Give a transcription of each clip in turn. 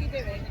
you doing?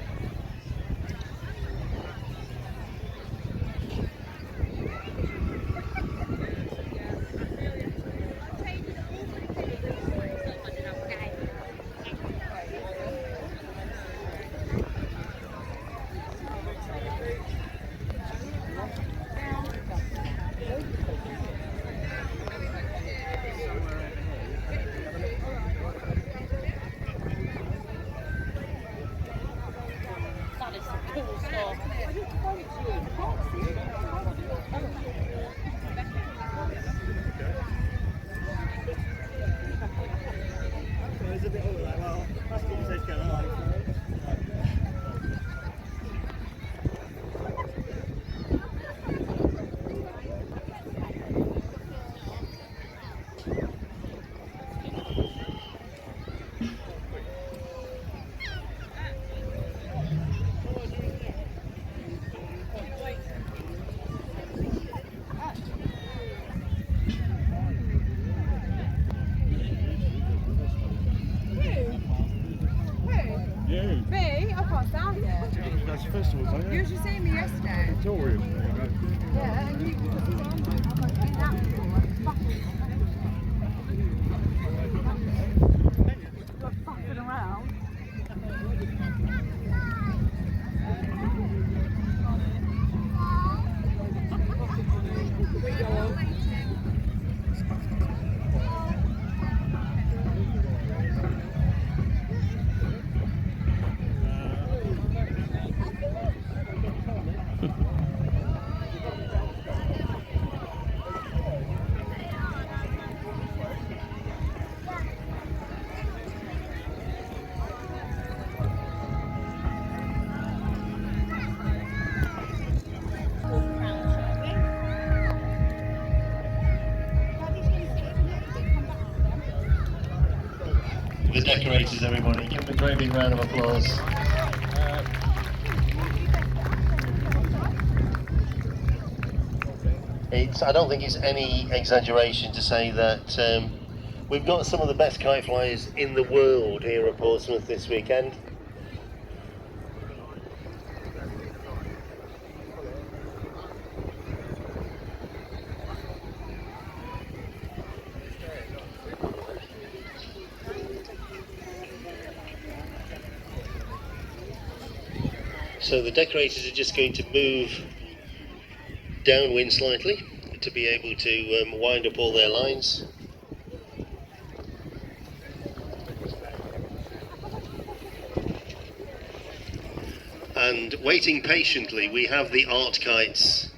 Me? I can't sound it. That's festivals, aren't You were just saying me yesterday. Victoria. Yeah, and you because he's on my You're fucking around. The decorators, everybody, give them a great big round of applause. I don't think it's any exaggeration to say that we've got some of the best kite flyers in the world here at Portsmouth this weekend. So the decorators are just going to move downwind slightly to be able to wind up all their lines. And waiting patiently, we have the art kites.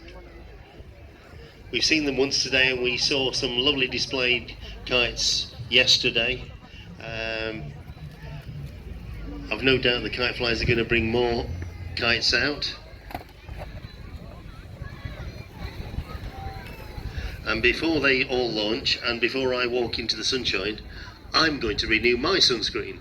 We've seen them once today and we saw some lovely displayed kites yesterday. I've no doubt the kite flyers are going to bring more kites out. And before they all launch and before I walk into the sunshine, I'm going to renew my sunscreen.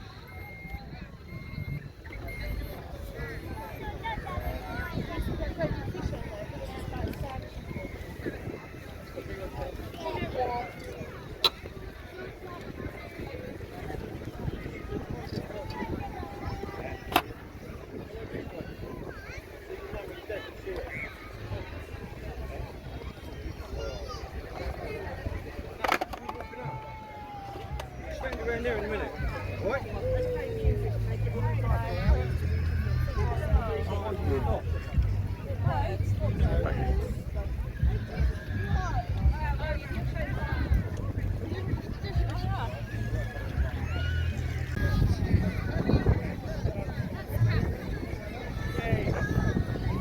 Around there in a minute. What?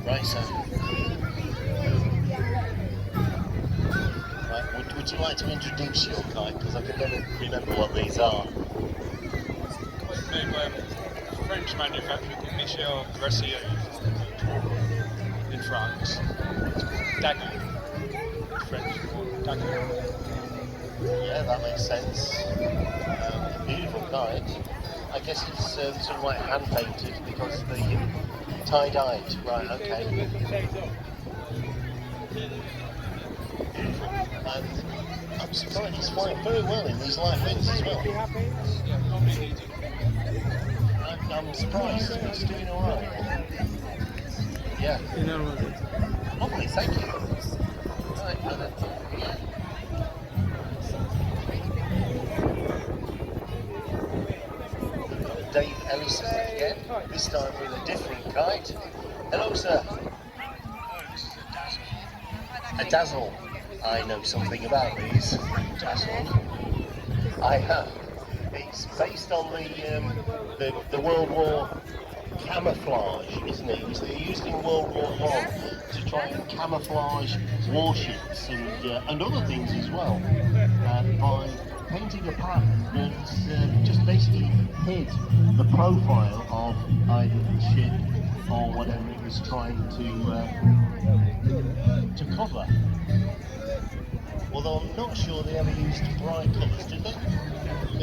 Right, sir. Right, would you like to introduce your kite? Because I can never remember what these are. Made by a French manufacturer called Michel Gracieux in France. Dagu. French. Dagu. Yeah, that makes sense. Beautiful kite. I guess it's sort of like hand painted because the tie-dyed. Right, okay. And I'm surprised he's flying very well in these light winds as well. Yeah, probably needed. I'm surprised he's doing alright. Yeah. Lovely, thank you. Right, Dave Ellison again, this time with a different kite. Hello, sir. A dazzle. I know something about these. Dazzle. I have. It's based on the World War camouflage, isn't it? It was used in World War I to try and camouflage warships and other things as well by painting a pattern that just basically hid the profile of either the ship or whatever it was trying to cover. Although I'm not sure they ever used bright colours, did they?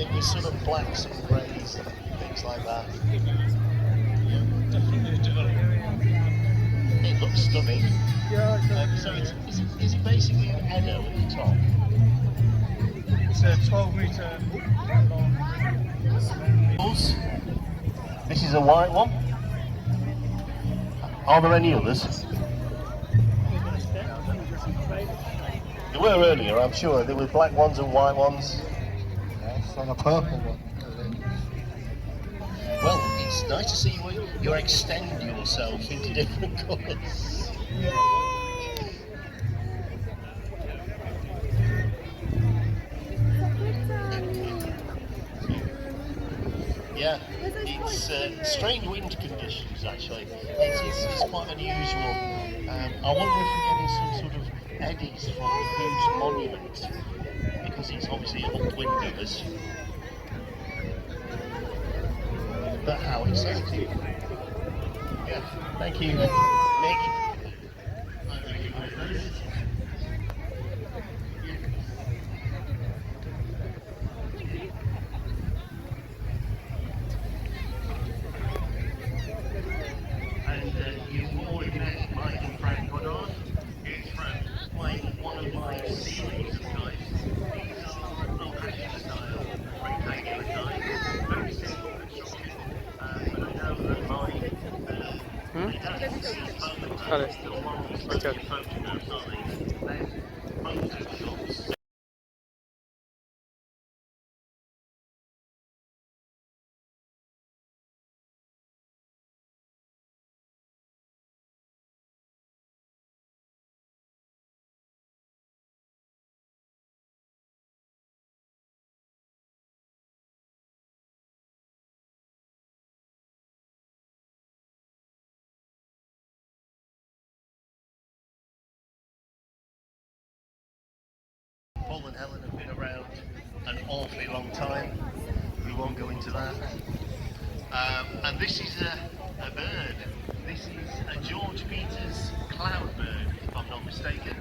It was sort of blacks and greys and things like that. Definitely development. It looks stunning. So is it basically an Edo at the top? It's a 12-metre long. This is a white one. Are there any others? There were earlier, I'm sure. There were black ones and white ones. Yes, and a purple one. Well, it's nice to see you extend yourself into different colours. Yeah, it's strange wind conditions actually. It's quite unusual. I wonder if we're getting some sort of eddies from the huge monument, because it's obviously upwind of us. But how exciting. Yeah, thank you, Nick. And you've already met Mike and Frank Goddard. Here's Frank playing one of my series of kites. These are more action style rectangular kites. Very simple construction. But I know that Mike still long photographs, aren't they? They're photo shots. Paul and Helen have been around an awfully long time. We won't go into that. And this is a bird. This is a George Peters cloudbird, if I'm not mistaken.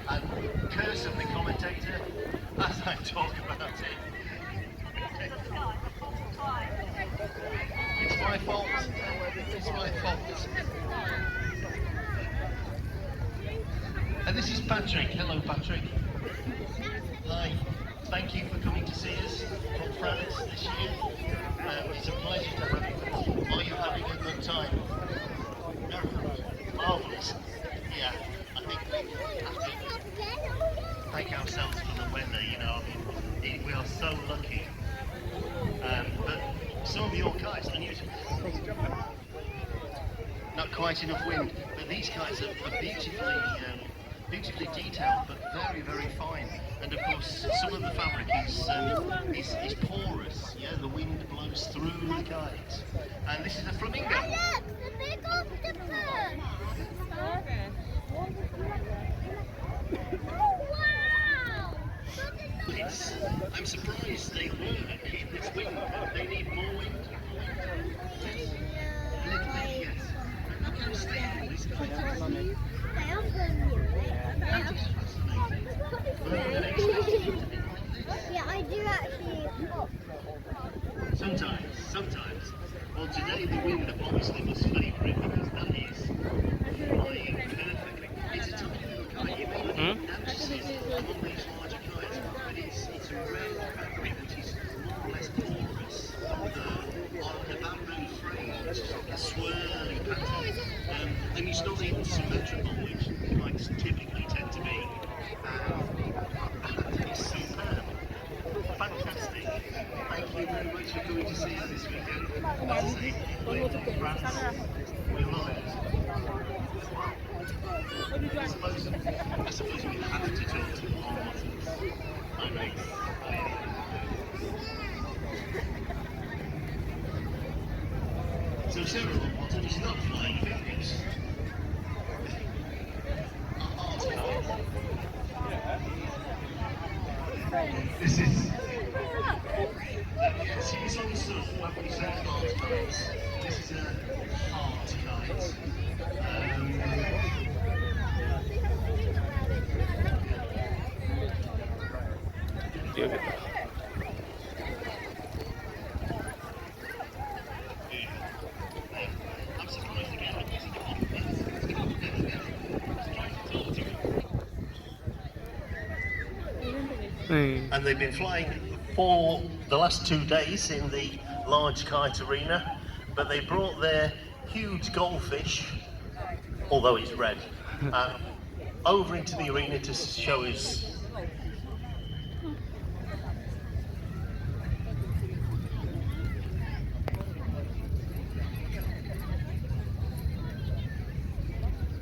And curse of the commentator as I talk about it. It's my fault. It's my fault. And this is Patrick. Hello, Patrick. Hi. Thank you for coming to see us from France this year. It's a pleasure to have you. Are you having a good time? Marvellous. Yeah, I think we have to thank ourselves for the weather, you know. I mean, we are so lucky. But some of your kites, not quite enough wind, but these kites are beautifully detailed, but very, very fine. And of course, some of the fabric is porous. Yeah, the wind blows through the kite. And this is a flamingo. Alex, the big octopus! Oh, wow! I'm surprised they won't keep this wind. They need more wind. Yes. A little bit, yes. Look how stable this kite is. That is fascinating. Yeah, I do actually. Sometimes. Well, today the wind obviously was favourite because that is flying perfectly. It's a tiny little kite. You may not even notice it on these larger Thank you very much for coming to see us this weekend. We love it. I suppose we have to talk to more mothers. I mean, so Sarah, what is not flying figures? This is. See this on the sun when we say heart kites. This is a heart kite. I'm surprised again. And they've been flying for the last 2 days in the large kite arena, but they brought their huge goldfish, although it's red, over into the arena to show us.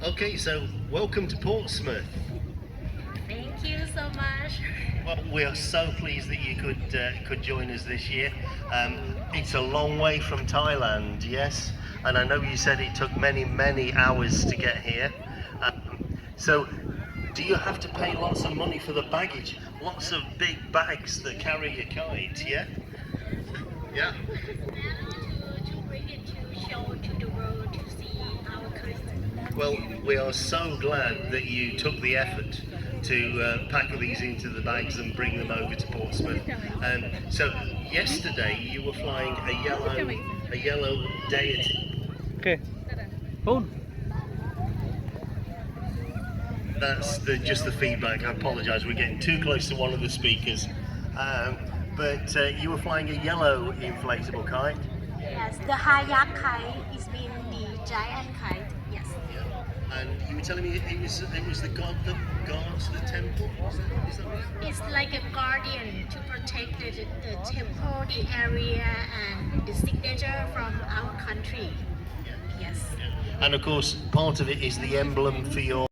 Okay, so welcome to Portsmouth. Thank you so much. Well, we are so pleased that you could join us this year. It's a long way from Thailand, yes, and I know you said it took many hours to get here. So, do you have to pay lots of money for the baggage? Lots of big bags that carry your kite, yeah? Yeah. To bring it to show to the world to see our kite. Well, we are so glad that you took the effort to pack these into the bags and bring them over to Portsmouth. So yesterday you were flying a yellow deity. Okay. Hold. That's just the feedback. I apologise. We're getting too close to one of the speakers. But you were flying a yellow inflatable kite. Yes, the Hayak kite is being the giant kite. Yes. And you were telling me it was the god that guards the temple. Is that right? It's like a guardian to protect the temple, the area, and the signature from our country. Yes. And of course, part of it is the emblem for your